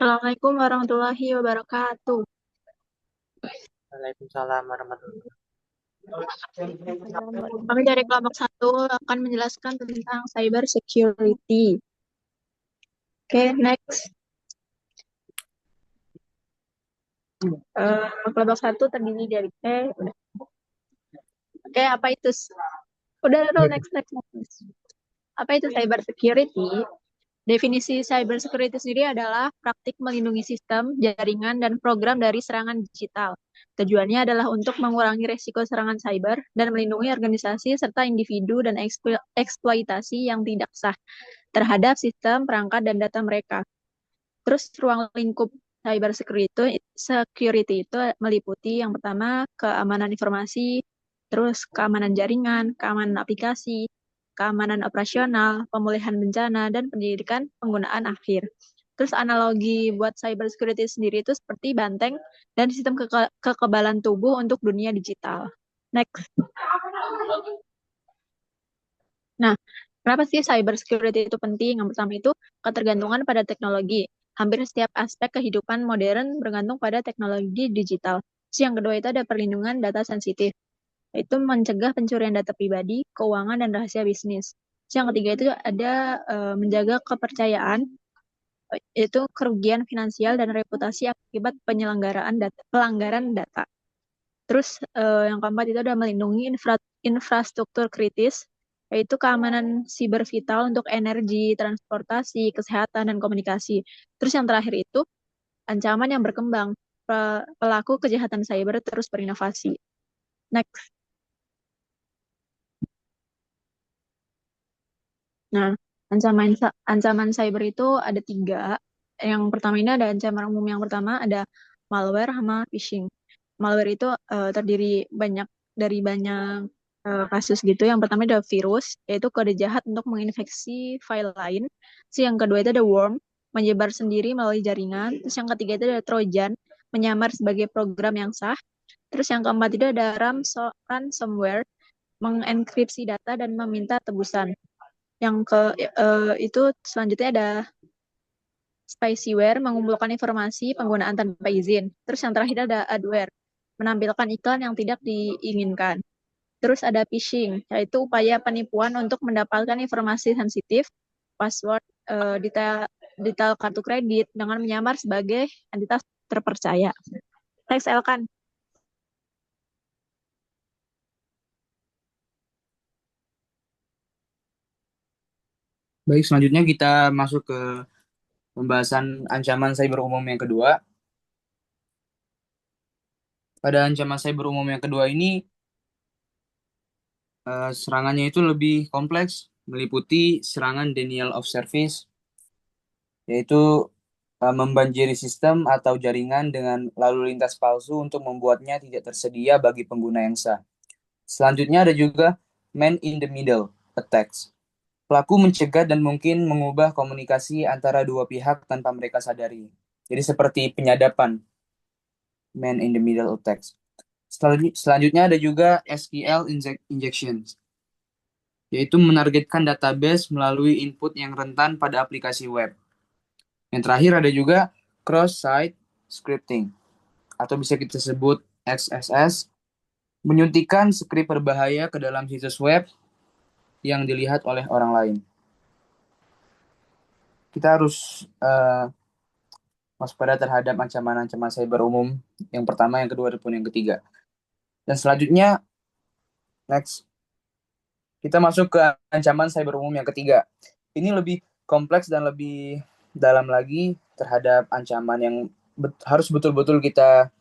Assalamualaikum warahmatullahi wabarakatuh. Waalaikumsalam warahmatullahi Kami dari kelompok satu akan menjelaskan tentang cyber security. Oke, next. Kelompok satu terdiri dari udah. Oke, apa itu? Udah, next, next, next. Apa itu cyber security? Definisi cyber security sendiri adalah praktik melindungi sistem, jaringan, dan program dari serangan digital. Tujuannya adalah untuk mengurangi resiko serangan cyber dan melindungi organisasi serta individu dan eksploitasi yang tidak sah terhadap sistem, perangkat, dan data mereka. Terus ruang lingkup cyber security itu meliputi yang pertama keamanan informasi, terus keamanan jaringan, keamanan aplikasi, keamanan operasional, pemulihan bencana, dan pendidikan penggunaan akhir. Terus analogi buat cyber security sendiri itu seperti banteng dan sistem kekebalan tubuh untuk dunia digital. Next. Nah, kenapa sih cyber security itu penting? Yang pertama itu ketergantungan pada teknologi. Hampir setiap aspek kehidupan modern bergantung pada teknologi digital. Terus yang kedua itu ada perlindungan data sensitif. Itu mencegah pencurian data pribadi, keuangan, dan rahasia bisnis. Terus yang ketiga itu ada menjaga kepercayaan, itu kerugian finansial dan reputasi akibat pelanggaran data. Terus yang keempat itu ada melindungi infrastruktur kritis, yaitu keamanan siber vital untuk energi, transportasi, kesehatan, dan komunikasi. Terus yang terakhir itu ancaman yang berkembang. Pelaku kejahatan cyber terus berinovasi. Next. Nah, ancaman cyber itu ada tiga. Yang pertama ini ada ancaman umum yang pertama ada malware sama phishing. Malware itu terdiri dari banyak kasus gitu. Yang pertama ada virus, yaitu kode jahat untuk menginfeksi file lain. Terus yang kedua itu ada worm, menyebar sendiri melalui jaringan. Terus yang ketiga itu ada trojan, menyamar sebagai program yang sah. Terus yang keempat itu ada ransomware, mengenkripsi data dan meminta tebusan. Yang itu selanjutnya ada spyware, mengumpulkan informasi penggunaan tanpa izin. Terus yang terakhir ada adware, menampilkan iklan yang tidak diinginkan. Terus ada phishing, yaitu upaya penipuan untuk mendapatkan informasi sensitif, password, detail kartu kredit dengan menyamar sebagai entitas terpercaya. Thanks, Elkan. Baik, selanjutnya kita masuk ke pembahasan ancaman cyber umum yang kedua. Pada ancaman cyber umum yang kedua ini, serangannya itu lebih kompleks, meliputi serangan denial of service, yaitu membanjiri sistem atau jaringan dengan lalu lintas palsu untuk membuatnya tidak tersedia bagi pengguna yang sah. Selanjutnya ada juga man in the middle attacks. Pelaku mencegah dan mungkin mengubah komunikasi antara dua pihak tanpa mereka sadari. Jadi seperti penyadapan, man in the middle attacks. Selanjutnya ada juga SQL injection, yaitu menargetkan database melalui input yang rentan pada aplikasi web. Yang terakhir ada juga cross-site scripting, atau bisa kita sebut XSS, menyuntikkan skrip berbahaya ke dalam situs web yang dilihat oleh orang lain. Kita harus waspada terhadap ancaman-ancaman cyber umum yang pertama, yang kedua, ataupun yang ketiga. Dan selanjutnya, next, kita masuk ke ancaman cyber umum yang ketiga. Ini lebih kompleks dan lebih dalam lagi terhadap ancaman yang harus betul-betul kita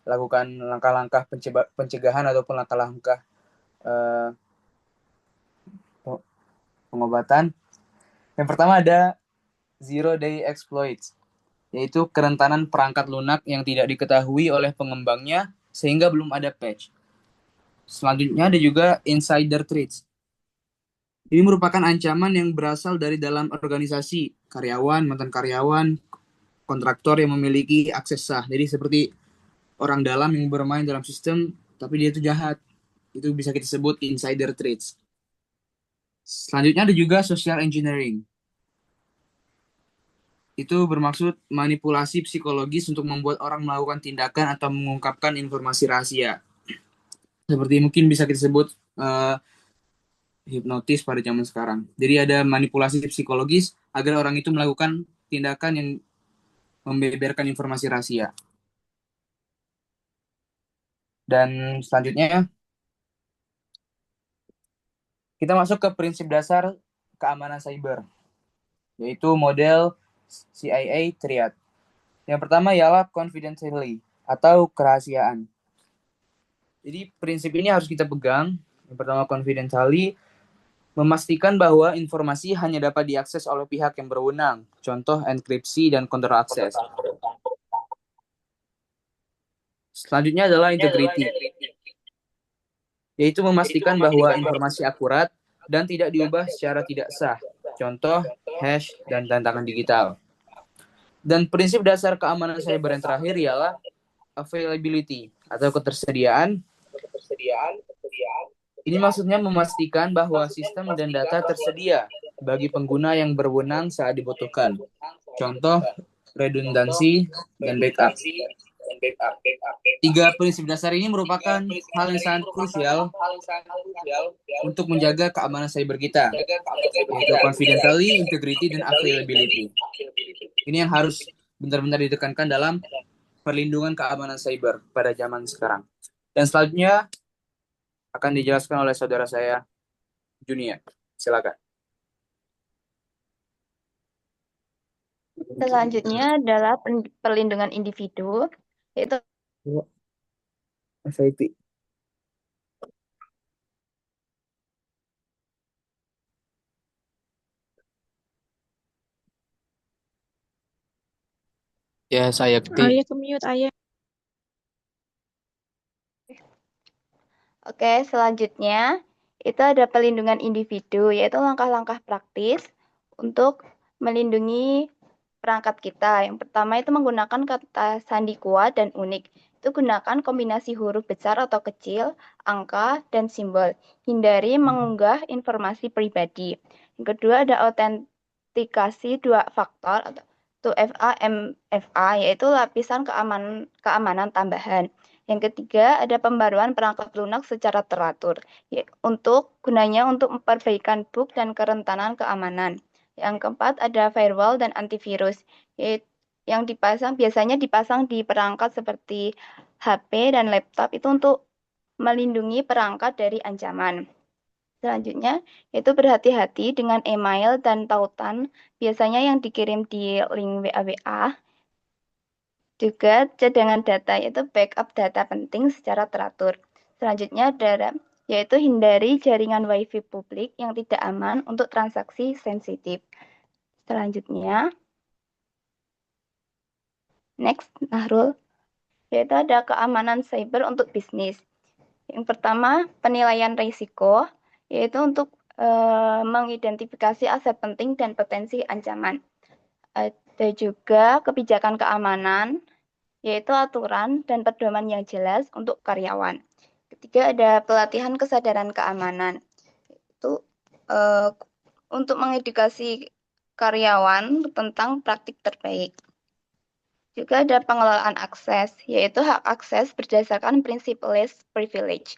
lakukan langkah-langkah pencegahan ataupun langkah-langkah uh, pengobatan. Yang pertama ada zero day exploits, yaitu kerentanan perangkat lunak yang tidak diketahui oleh pengembangnya sehingga belum ada patch. Selanjutnya ada juga insider threats. Ini merupakan ancaman yang berasal dari dalam organisasi, karyawan, mantan karyawan, kontraktor yang memiliki akses sah. Jadi seperti orang dalam yang bermain dalam sistem, tapi dia itu jahat. Itu bisa kita sebut insider threats. Selanjutnya ada juga social engineering. itu bermaksud manipulasi psikologis untuk membuat orang melakukan tindakan atau mengungkapkan informasi rahasia. Seperti mungkin bisa kita sebut eh, hipnotis pada zaman sekarang. Jadi ada manipulasi psikologis agar orang itu melakukan tindakan yang membeberkan informasi rahasia. Dan selanjutnya kita masuk ke prinsip dasar keamanan cyber, yaitu model CIA Triad. Yang pertama ialah confidentiality atau kerahasiaan. Jadi prinsip ini harus kita pegang. Yang pertama confidentiality, memastikan bahwa informasi hanya dapat diakses oleh pihak yang berwenang, contoh enkripsi dan kontrol akses. Selanjutnya adalah integrity, yaitu memastikan bahwa informasi akurat dan tidak diubah secara tidak sah, contoh hash dan tantangan digital. Dan prinsip dasar keamanan cyber yang terakhir ialah availability atau ketersediaan. Ini maksudnya memastikan bahwa sistem dan data tersedia bagi pengguna yang berwenang saat dibutuhkan. Contoh, redundansi dan backup. Tiga prinsip dasar ini merupakan hal yang sangat krusial untuk menjaga keamanan cyber kita, yaitu confidentiality, integrity, dan availability. Ini yang harus benar-benar ditekankan dalam perlindungan keamanan cyber pada zaman sekarang. Dan selanjutnya akan dijelaskan oleh saudara saya, Junia. Silakan. Selanjutnya adalah perlindungan individu, yaitu SIP. Ya, saya ketik. Ayah ke mute, ayah. Oke, selanjutnya itu ada pelindungan individu, yaitu langkah-langkah praktis untuk melindungi perangkat kita. Yang pertama itu menggunakan kata sandi kuat dan unik. Itu gunakan kombinasi huruf besar atau kecil, angka, dan simbol. Hindari mengunggah informasi pribadi. Yang kedua ada autentikasi dua faktor atau 2FA MFA, yaitu lapisan keamanan tambahan. Yang ketiga, ada pembaruan perangkat lunak secara teratur, gunanya untuk memperbaikan bug dan kerentanan keamanan. Yang keempat, ada firewall dan antivirus, yang biasanya dipasang di perangkat seperti HP dan laptop itu untuk melindungi perangkat dari ancaman. Selanjutnya, yaitu berhati-hati dengan email dan tautan, biasanya yang dikirim di link WA-WA. Juga cadangan data, yaitu backup data penting secara teratur. Selanjutnya yaitu hindari jaringan WiFi publik yang tidak aman untuk transaksi sensitif. Selanjutnya, next, Nahrul, yaitu ada keamanan cyber untuk bisnis. Yang pertama, penilaian risiko, yaitu untuk mengidentifikasi aset penting dan potensi ancaman. Ada juga kebijakan keamanan, yaitu aturan dan pedoman yang jelas untuk karyawan. Ketiga, ada pelatihan kesadaran keamanan. Itu untuk mengedukasi karyawan tentang praktik terbaik. Juga ada pengelolaan akses, yaitu hak akses berdasarkan prinsip least privilege.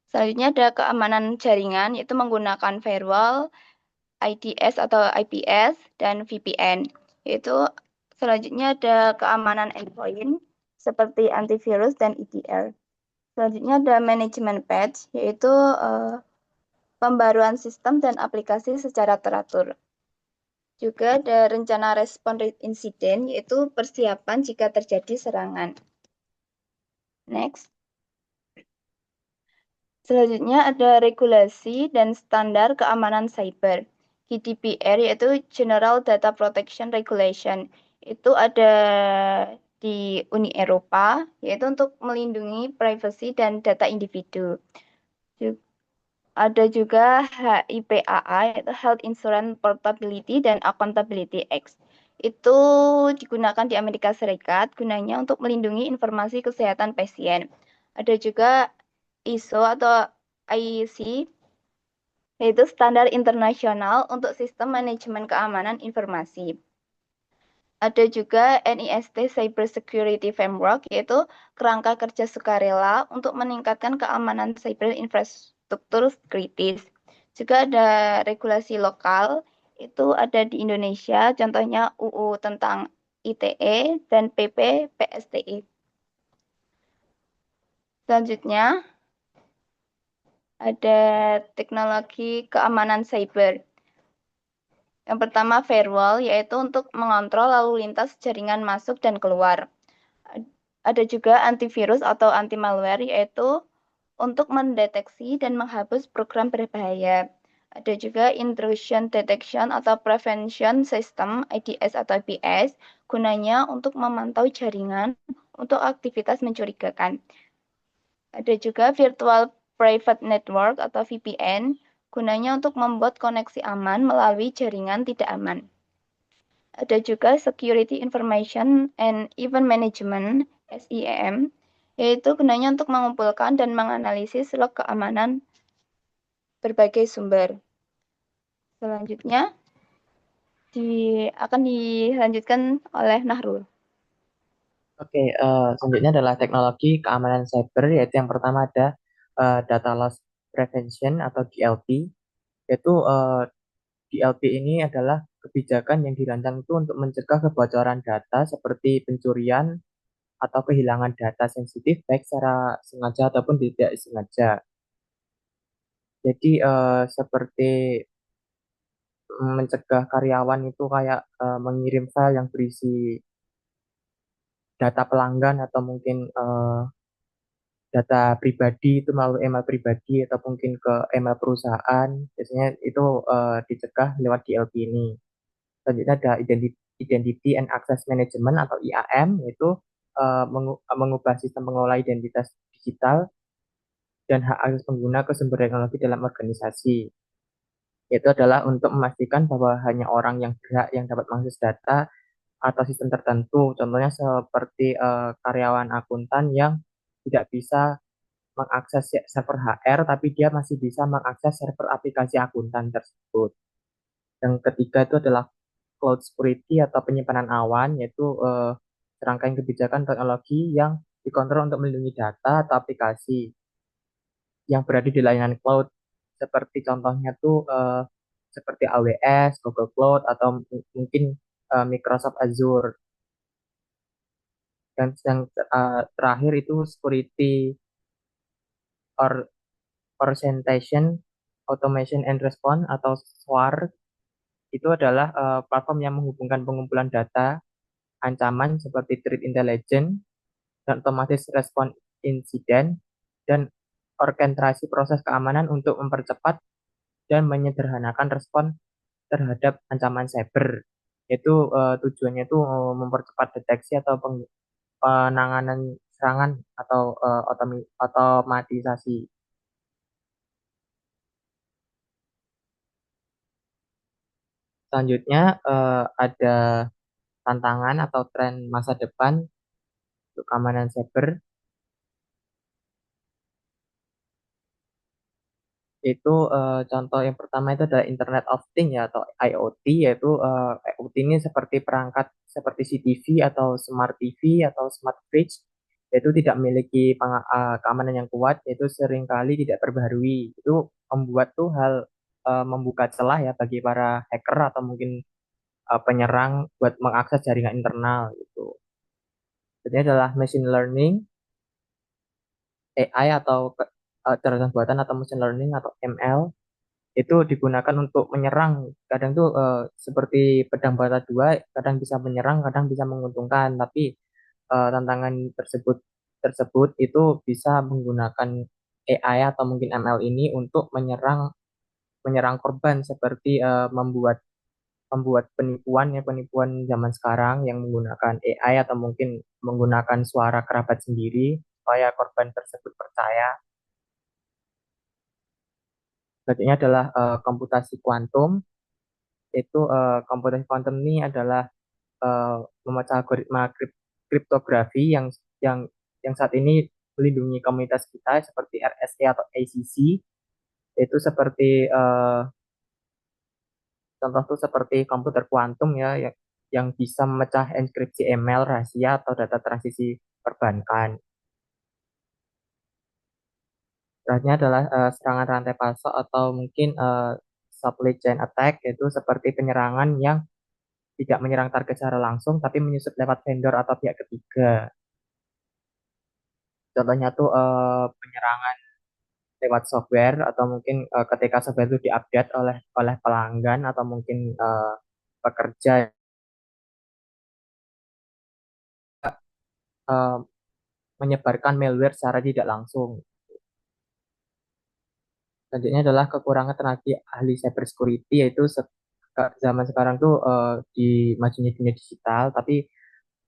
Selanjutnya ada keamanan jaringan, yaitu menggunakan firewall, IDS atau IPS, dan VPN. Yaitu selanjutnya ada keamanan endpoint, seperti antivirus dan EDR. Selanjutnya ada manajemen patch, yaitu pembaruan sistem dan aplikasi secara teratur. Juga ada rencana respon insiden, yaitu persiapan jika terjadi serangan. Next. Selanjutnya ada regulasi dan standar keamanan cyber. GDPR, yaitu General Data Protection Regulation. Itu ada di Uni Eropa, yaitu untuk melindungi privasi dan data individu. Ada juga HIPAA, yaitu Health Insurance Portability dan Accountability Act. Itu digunakan di Amerika Serikat, gunanya untuk melindungi informasi kesehatan pasien. Ada juga ISO atau IEC, yaitu Standar Internasional untuk Sistem Manajemen Keamanan Informasi. Ada juga NIST Cyber Security Framework, yaitu kerangka kerja sukarela untuk meningkatkan keamanan cyber infrastruktur kritis. Juga ada regulasi lokal, itu ada di Indonesia, contohnya UU tentang ITE dan PP PSTI. Selanjutnya, ada teknologi keamanan cyber. Yang pertama, firewall, yaitu untuk mengontrol lalu lintas jaringan masuk dan keluar. Ada juga antivirus atau anti-malware, yaitu untuk mendeteksi dan menghapus program berbahaya. Ada juga intrusion detection atau prevention system, IDS atau IPS, gunanya untuk memantau jaringan untuk aktivitas mencurigakan. Ada juga virtual private network atau VPN, gunanya untuk membuat koneksi aman melalui jaringan tidak aman. Ada juga Security Information and Event Management, SIEM, yaitu gunanya untuk mengumpulkan dan menganalisis log keamanan berbagai sumber. Selanjutnya akan dilanjutkan oleh Nahrul. Oke, selanjutnya adalah teknologi keamanan cyber, yaitu yang pertama ada Data Loss Prevention atau DLP, yaitu DLP ini adalah kebijakan yang dirancang itu untuk mencegah kebocoran data seperti pencurian atau kehilangan data sensitif baik secara sengaja ataupun tidak sengaja. Jadi seperti mencegah karyawan itu kayak mengirim file yang berisi data pelanggan atau mungkin data pribadi itu melalui email pribadi atau mungkin ke email perusahaan. Biasanya itu dicegah lewat DLP ini. Selanjutnya ada Identity and Access Management atau IAM, yaitu mengubah sistem pengelola identitas digital dan hak akses pengguna ke sumber teknologi dalam organisasi. Itu adalah untuk memastikan bahwa hanya orang yang berhak yang dapat mengakses data atau sistem tertentu. Contohnya seperti karyawan akuntan yang tidak bisa mengakses server HR, tapi dia masih bisa mengakses server aplikasi akuntan tersebut. Yang ketiga itu adalah cloud security atau penyimpanan awan, yaitu serangkaian kebijakan teknologi yang dikontrol untuk melindungi data atau aplikasi yang berada di layanan cloud. Seperti contohnya tuh seperti AWS, Google Cloud, atau mungkin Microsoft Azure. Dan yang terakhir itu security or Authentication, Automation and Response atau SWAR. Itu adalah platform yang menghubungkan pengumpulan data, ancaman seperti threat intelligence, dan otomatis respon insiden, dan orkestrasi proses keamanan untuk mempercepat dan menyederhanakan respon terhadap ancaman cyber. Itu tujuannya itu mempercepat deteksi atau penanganan serangan atau otomatisasi. Selanjutnya ada tantangan atau tren masa depan untuk keamanan cyber. Itu contoh yang pertama itu adalah Internet of Things ya atau IoT, yaitu IoT ini seperti perangkat seperti CCTV atau Smart TV atau Smart Fridge, yaitu tidak memiliki keamanan yang kuat, yaitu seringkali tidak terbaharui. Itu membuat tuh hal membuka celah ya bagi para hacker atau mungkin penyerang buat mengakses jaringan internal gitu. Jadi adalah machine learning, AI atau kecerdasan buatan atau machine learning atau ML itu digunakan untuk menyerang. Kadang tuh seperti pedang bermata dua, kadang bisa menyerang, kadang bisa menguntungkan. Tapi tantangan tersebut tersebut itu bisa menggunakan AI atau mungkin ML ini untuk menyerang menyerang korban seperti membuat penipuan ya penipuan zaman sekarang yang menggunakan AI atau mungkin menggunakan suara kerabat sendiri supaya korban tersebut percaya. Selanjutnya adalah komputasi kuantum. Itu komputasi kuantum ini adalah uh, memecah algoritma kriptografi yang yang saat ini melindungi komunitas kita seperti RSA atau ACC. Itu seperti contoh tuh seperti komputer kuantum ya yang bisa memecah enkripsi email rahasia atau data transaksi perbankan. Beratnya adalah serangan rantai pasok atau mungkin supply chain attack, yaitu seperti penyerangan yang tidak menyerang target secara langsung tapi menyusup lewat vendor atau pihak ketiga. Contohnya tuh penyerangan lewat software atau mungkin ketika software itu diupdate oleh pelanggan atau mungkin pekerja eh, menyebarkan malware secara tidak langsung. Selanjutnya adalah kekurangan tenaga ahli cybersecurity, yaitu zaman sekarang tuh di majunya dunia digital, tapi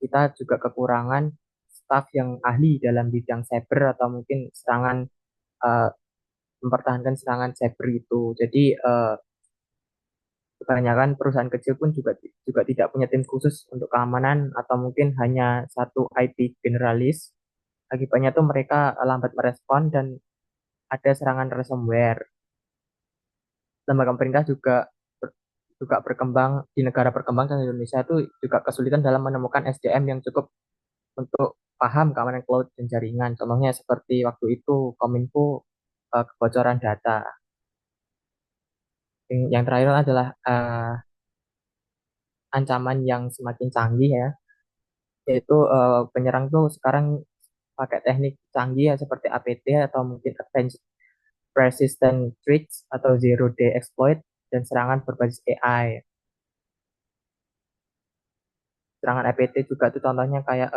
kita juga kekurangan staff yang ahli dalam bidang cyber atau mungkin eh, mempertahankan serangan cyber itu. Jadi kebanyakan perusahaan kecil pun juga tidak punya tim khusus untuk keamanan atau mungkin hanya satu IT generalis. Akibatnya tuh mereka lambat merespon dan ada serangan ransomware. Lembaga pemerintah juga berkembang di negara berkembang dan Indonesia itu juga kesulitan dalam menemukan SDM yang cukup untuk paham keamanan cloud dan jaringan. Contohnya seperti waktu itu Kominfo kebocoran data. Yang terakhir adalah ancaman yang semakin canggih ya, yaitu penyerang tuh sekarang pakai teknik canggih ya seperti APT atau mungkin Advanced Persistent Threats atau Zero Day Exploit dan serangan berbasis AI. Serangan APT juga tuh contohnya kayak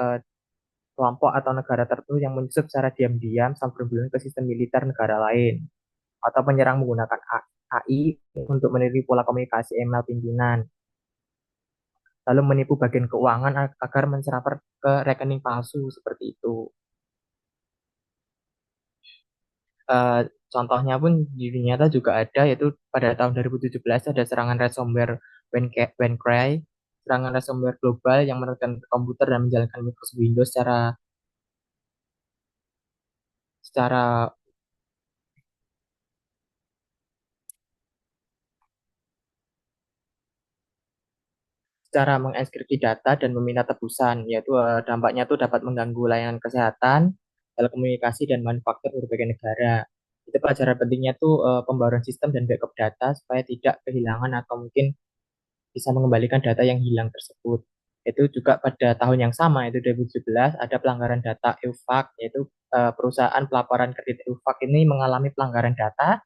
kelompok atau negara tertentu yang menyusup secara diam-diam sampai berbulan ke sistem militer negara lain atau penyerang menggunakan AI untuk meniru pola komunikasi email pimpinan lalu menipu bagian keuangan agar mentransfer ke rekening palsu seperti itu. Eh, Contohnya pun di dunia nyata juga ada, yaitu pada tahun 2017 ada serangan ransomware WannaCry, serangan ransomware global yang menekan komputer dan menjalankan Microsoft Windows secara secara mengenkripsi data dan meminta tebusan, yaitu dampaknya itu dapat mengganggu layanan kesehatan, telekomunikasi, dan manufaktur berbagai negara. Itu pelajaran pentingnya tuh pembaruan sistem dan backup data supaya tidak kehilangan atau mungkin bisa mengembalikan data yang hilang tersebut. Itu juga pada tahun yang sama, yaitu 2017, ada pelanggaran data EUFAC, yaitu perusahaan pelaporan kredit EUFAC ini mengalami pelanggaran data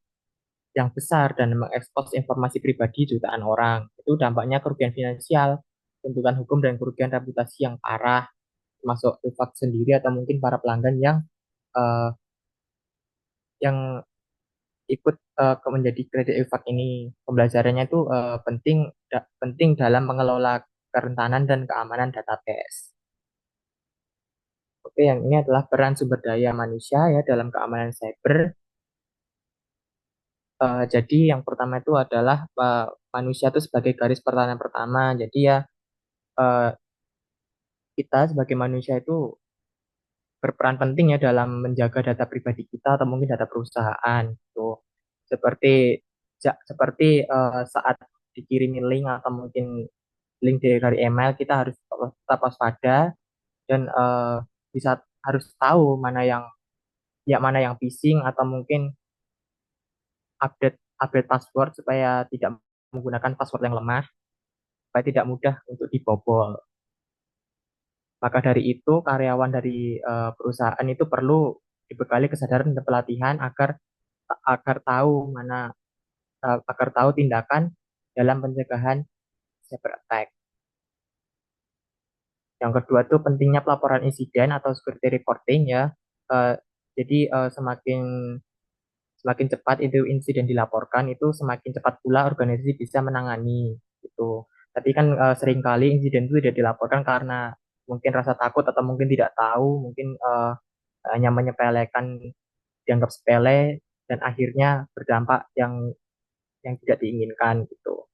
yang besar dan mengekspos informasi pribadi jutaan orang. Itu dampaknya kerugian finansial, tuntutan hukum, dan kerugian reputasi yang parah, termasuk EUFAC sendiri atau mungkin para pelanggan eh, yang ikut menjadi kredit EUFAC ini. Pembelajarannya itu penting dalam mengelola kerentanan dan keamanan database. Oke, yang ini adalah peran sumber daya manusia ya dalam keamanan cyber. Jadi yang pertama itu adalah manusia itu sebagai garis pertahanan pertama. Jadi ya eh, kita sebagai manusia itu berperan penting ya dalam menjaga data pribadi kita atau mungkin data perusahaan. Gitu. Seperti saat dikirimi link atau mungkin link dari email, kita harus tetap waspada dan bisa harus tahu mana yang phishing atau mungkin update update password supaya tidak menggunakan password yang lemah supaya tidak mudah untuk dibobol. Maka dari itu karyawan dari perusahaan itu perlu dibekali kesadaran dan pelatihan agar tahu agar tahu tindakan dalam pencegahan cyber attack. Yang kedua tuh pentingnya pelaporan insiden atau security reporting ya. Eh, jadi semakin cepat itu insiden dilaporkan, itu semakin cepat pula organisasi bisa menangani gitu. Tapi kan seringkali insiden itu tidak dilaporkan karena mungkin rasa takut atau mungkin tidak tahu, mungkin hanya menyepelekan, dianggap sepele dan akhirnya berdampak yang tidak diinginkan gitu.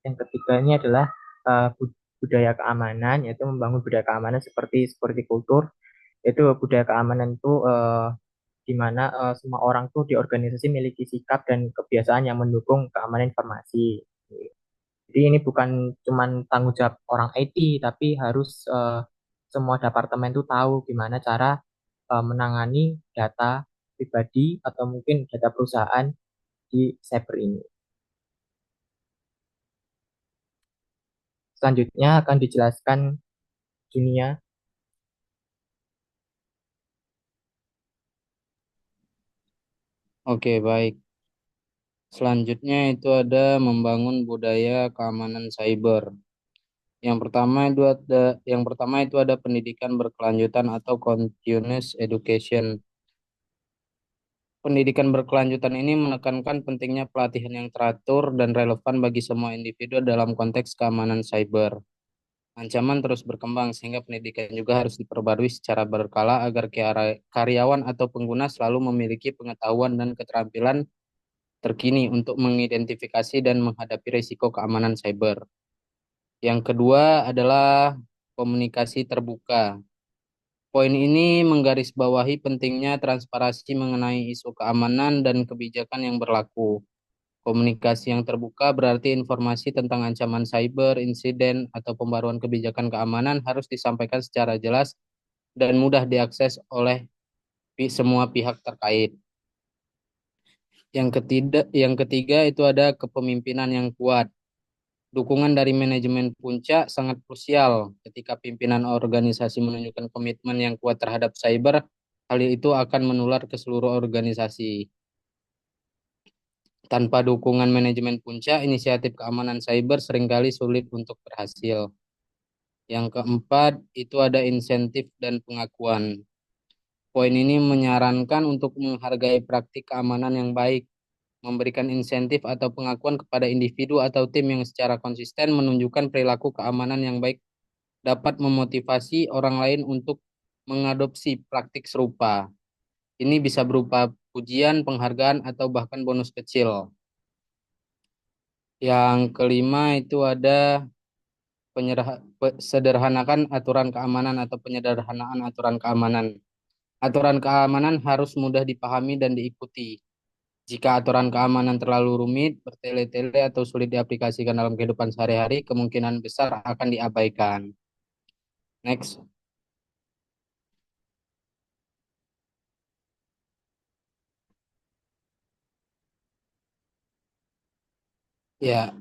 Yang ketiga ini adalah uh, budaya keamanan, yaitu membangun budaya keamanan seperti kultur, yaitu budaya keamanan itu di mana semua orang tuh di organisasi memiliki sikap dan kebiasaan yang mendukung keamanan informasi. Jadi ini bukan cuman tanggung jawab orang IT, tapi harus semua departemen tuh tahu gimana cara menangani data pribadi atau mungkin data perusahaan di cyber ini. Selanjutnya akan dijelaskan dunia. Oke, baik. Selanjutnya itu ada membangun budaya keamanan cyber. Yang pertama itu ada pendidikan berkelanjutan atau continuous education. Pendidikan berkelanjutan ini menekankan pentingnya pelatihan yang teratur dan relevan bagi semua individu dalam konteks keamanan cyber. Ancaman terus berkembang sehingga pendidikan juga harus diperbarui secara berkala agar karyawan atau pengguna selalu memiliki pengetahuan dan keterampilan terkini untuk mengidentifikasi dan menghadapi risiko keamanan cyber. Yang kedua adalah komunikasi terbuka. Poin ini menggarisbawahi pentingnya transparansi mengenai isu keamanan dan kebijakan yang berlaku. Komunikasi yang terbuka berarti informasi tentang ancaman cyber, insiden, atau pembaruan kebijakan keamanan harus disampaikan secara jelas dan mudah diakses oleh semua pihak terkait. Yang ketiga itu ada kepemimpinan yang kuat. Dukungan dari manajemen puncak sangat krusial. Ketika pimpinan organisasi menunjukkan komitmen yang kuat terhadap cyber, hal itu akan menular ke seluruh organisasi. Tanpa dukungan manajemen puncak, inisiatif keamanan cyber seringkali sulit untuk berhasil. Yang keempat, itu ada insentif dan pengakuan. Poin ini menyarankan untuk menghargai praktik keamanan yang baik, memberikan insentif atau pengakuan kepada individu atau tim yang secara konsisten menunjukkan perilaku keamanan yang baik dapat memotivasi orang lain untuk mengadopsi praktik serupa. Ini bisa berupa pujian, penghargaan, atau bahkan bonus kecil. Yang kelima itu ada sederhanakan aturan keamanan atau penyederhanaan aturan keamanan. Aturan keamanan harus mudah dipahami dan diikuti. Jika aturan keamanan terlalu rumit, bertele-tele, atau sulit diaplikasikan dalam kehidupan sehari-hari, kemungkinan besar akan diabaikan. Next. Ya,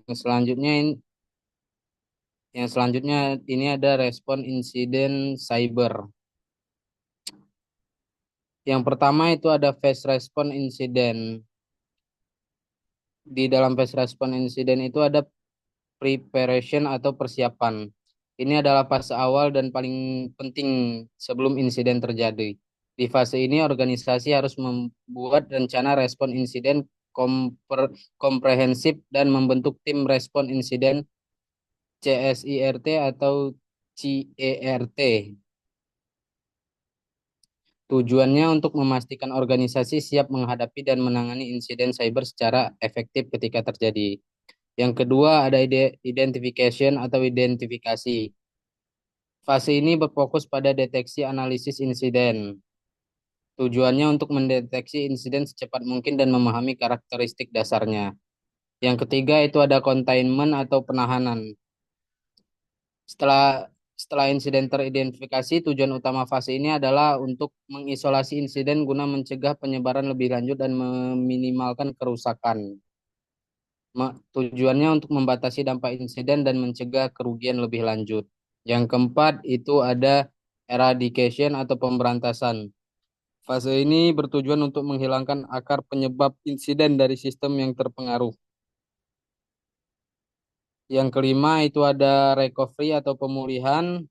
selanjutnya yang selanjutnya ini ada respon insiden cyber. Yang pertama itu ada fast response incident. Di dalam fast response incident itu ada preparation atau persiapan. Ini adalah fase awal dan paling penting sebelum insiden terjadi. Di fase ini organisasi harus membuat rencana respon insiden komprehensif dan membentuk tim respon insiden CSIRT atau CERT. Tujuannya untuk memastikan organisasi siap menghadapi dan menangani insiden cyber secara efektif ketika terjadi. Yang kedua ada identification atau identifikasi. Fase ini berfokus pada deteksi analisis insiden. Tujuannya untuk mendeteksi insiden secepat mungkin dan memahami karakteristik dasarnya. Yang ketiga itu ada containment atau penahanan. Setelah setelah insiden teridentifikasi, tujuan utama fase ini adalah untuk mengisolasi insiden guna mencegah penyebaran lebih lanjut dan meminimalkan kerusakan. Tujuannya untuk membatasi dampak insiden dan mencegah kerugian lebih lanjut. Yang keempat itu ada eradication atau pemberantasan. Fase ini bertujuan untuk menghilangkan akar penyebab insiden dari sistem yang terpengaruh. Yang kelima itu ada recovery atau pemulihan.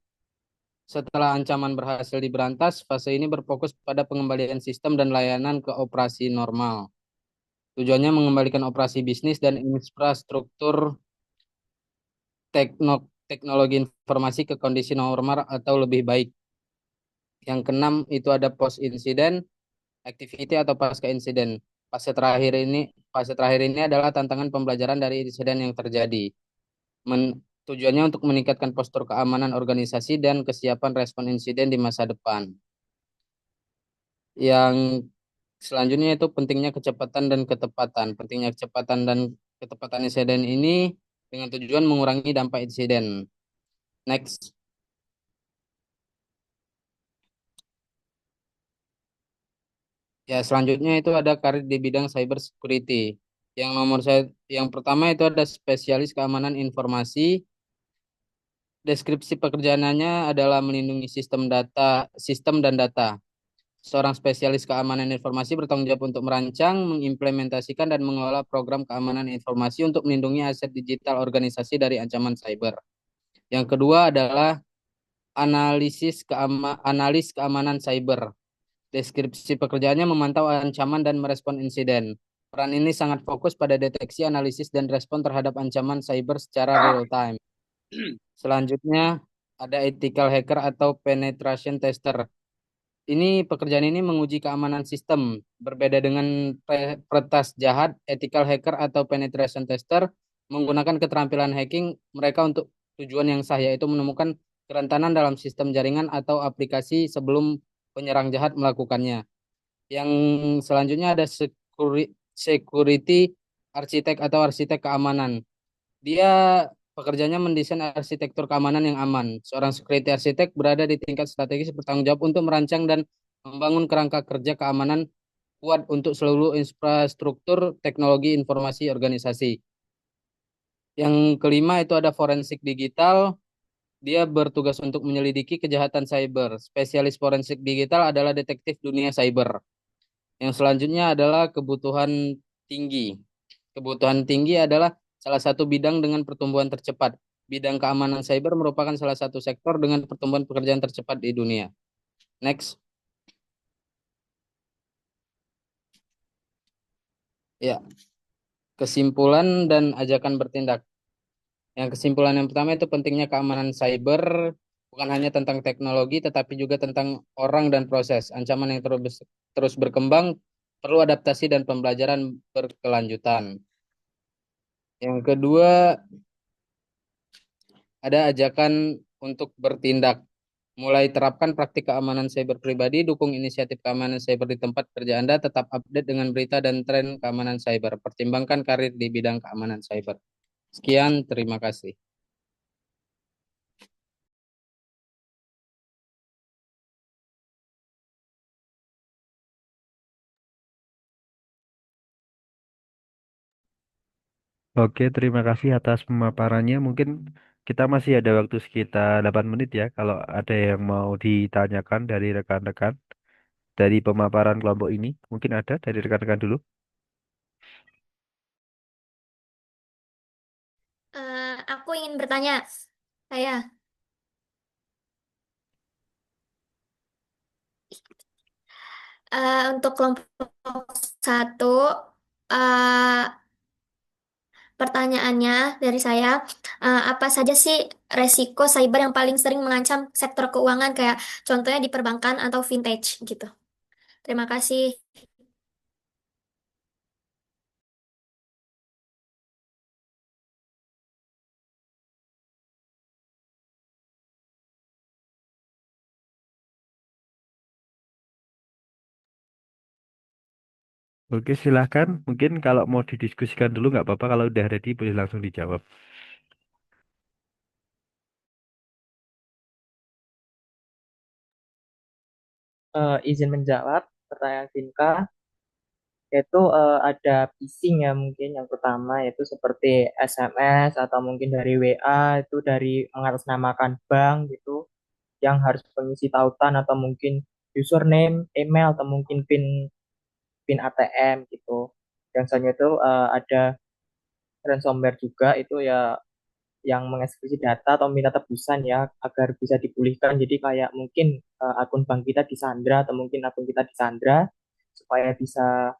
Setelah ancaman berhasil diberantas, fase ini berfokus pada pengembalian sistem dan layanan ke operasi normal. Tujuannya mengembalikan operasi bisnis dan infrastruktur teknologi informasi ke kondisi normal atau lebih baik. Yang keenam itu ada post incident activity atau pasca insiden. Fase terakhir ini adalah tantangan pembelajaran dari insiden yang terjadi. Tujuannya untuk meningkatkan postur keamanan organisasi dan kesiapan respon insiden di masa depan. Yang selanjutnya itu pentingnya kecepatan dan ketepatan. Pentingnya kecepatan dan ketepatan insiden ini dengan tujuan mengurangi dampak insiden. Next. Ya, selanjutnya itu ada karir di bidang cyber security. Yang pertama itu ada spesialis keamanan informasi. Deskripsi pekerjaannya adalah melindungi sistem dan data. Seorang spesialis keamanan informasi bertanggung jawab untuk merancang, mengimplementasikan, dan mengelola program keamanan informasi untuk melindungi aset digital organisasi dari ancaman cyber. Yang kedua adalah analis keamanan cyber. Deskripsi pekerjaannya memantau ancaman dan merespon insiden. Peran ini sangat fokus pada deteksi, analisis, dan respon terhadap ancaman cyber secara real time. Selanjutnya ada ethical hacker atau penetration tester. Pekerjaan ini menguji keamanan sistem. Berbeda dengan peretas jahat, ethical hacker atau penetration tester menggunakan keterampilan hacking mereka untuk tujuan yang sah, yaitu menemukan kerentanan dalam sistem jaringan atau aplikasi sebelum penyerang jahat melakukannya. Yang selanjutnya ada security arsitek atau arsitek keamanan. Dia pekerjaannya mendesain arsitektur keamanan yang aman. Seorang security arsitek berada di tingkat strategis bertanggung jawab untuk merancang dan membangun kerangka kerja keamanan kuat untuk seluruh infrastruktur teknologi informasi organisasi. Yang kelima itu ada forensik digital. Dia bertugas untuk menyelidiki kejahatan cyber. Spesialis forensik digital adalah detektif dunia cyber. Yang selanjutnya adalah kebutuhan tinggi. Kebutuhan tinggi adalah salah satu bidang dengan pertumbuhan tercepat. Bidang keamanan cyber merupakan salah satu sektor dengan pertumbuhan pekerjaan tercepat di dunia. Next. Ya, kesimpulan dan ajakan bertindak. Yang kesimpulan yang pertama itu pentingnya keamanan cyber bukan hanya tentang teknologi tetapi juga tentang orang dan proses. Ancaman yang terus berkembang perlu adaptasi dan pembelajaran berkelanjutan. Yang kedua, ada ajakan untuk bertindak. Mulai terapkan praktik keamanan cyber pribadi, dukung inisiatif keamanan cyber di tempat kerja Anda, tetap update dengan berita dan tren keamanan cyber. Pertimbangkan karir di bidang keamanan cyber. Sekian, terima kasih. Oke, terima kasih atas pemaparannya. Mungkin kita masih ada waktu sekitar 8 menit ya, kalau ada yang mau ditanyakan dari rekan-rekan dari pemaparan kelompok ini. Mungkin ada dari rekan-rekan dulu. Aku ingin bertanya, saya untuk kelompok satu, eh, pertanyaannya dari saya, apa saja sih resiko cyber yang paling sering mengancam sektor keuangan, kayak contohnya di perbankan atau vintage gitu. Terima kasih. Oke, silahkan. Mungkin kalau mau didiskusikan dulu nggak apa-apa. Kalau udah ready boleh langsung dijawab. Izin menjawab pertanyaan Vinka, yaitu ada phishing ya mungkin yang pertama, yaitu seperti SMS atau mungkin dari WA, itu dari mengatasnamakan bank gitu, yang harus mengisi tautan atau mungkin username, email atau mungkin PIN PIN ATM gitu. Yang selanjutnya itu ada ransomware juga, itu ya yang mengeksekusi data atau minta tebusan ya agar bisa dipulihkan. Jadi kayak mungkin akun bank kita disandra atau mungkin akun kita disandra, supaya bisa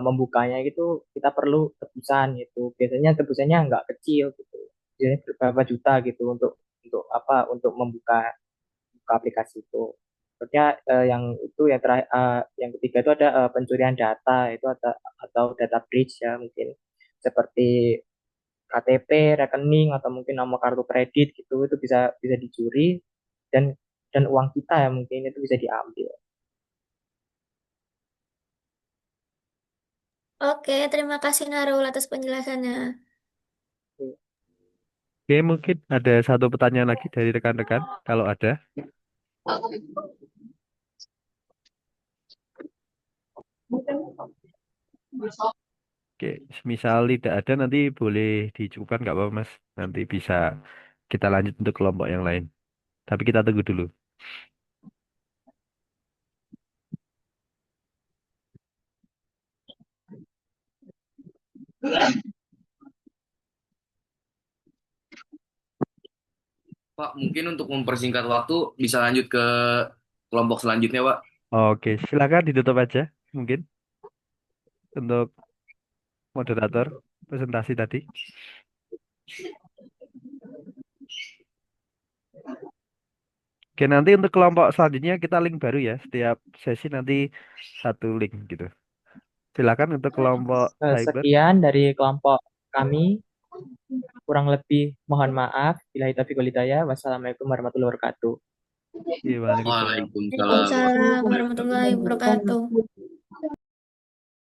membukanya gitu kita perlu tebusan gitu. Biasanya tebusannya nggak kecil gitu. Biasanya beberapa juta gitu untuk apa? Untuk buka aplikasi itu. Selanjutnya yang itu yang terakhir, yang ketiga itu ada pencurian data, itu ada atau data breach ya mungkin, seperti KTP, rekening atau mungkin nomor kartu kredit gitu, itu bisa bisa dicuri, dan uang kita ya mungkin itu bisa diambil. Oke, terima kasih Narul atas penjelasannya. Oke, mungkin ada satu pertanyaan lagi dari rekan-rekan, kalau ada. Oke, misal tidak ada nanti boleh dicukupkan nggak apa-apa Mas. Nanti bisa kita lanjut untuk kelompok yang lain. Tapi kita tunggu dulu. Pak, mungkin untuk mempersingkat waktu bisa lanjut ke kelompok selanjutnya, Pak. Oke, silakan ditutup aja mungkin untuk moderator presentasi tadi. Oke, nanti untuk kelompok selanjutnya kita link baru ya. Setiap sesi nanti satu link gitu. Silakan untuk kelompok cyber. Sekian dari kelompok kami. Kurang lebih mohon maaf. Bila taufiq wal hidayah. Wassalamualaikum warahmatullahi wabarakatuh. Iya, Waalaikumsalam. Waalaikumsalam. Waalaikumsalam warahmatullahi wabarakatuh.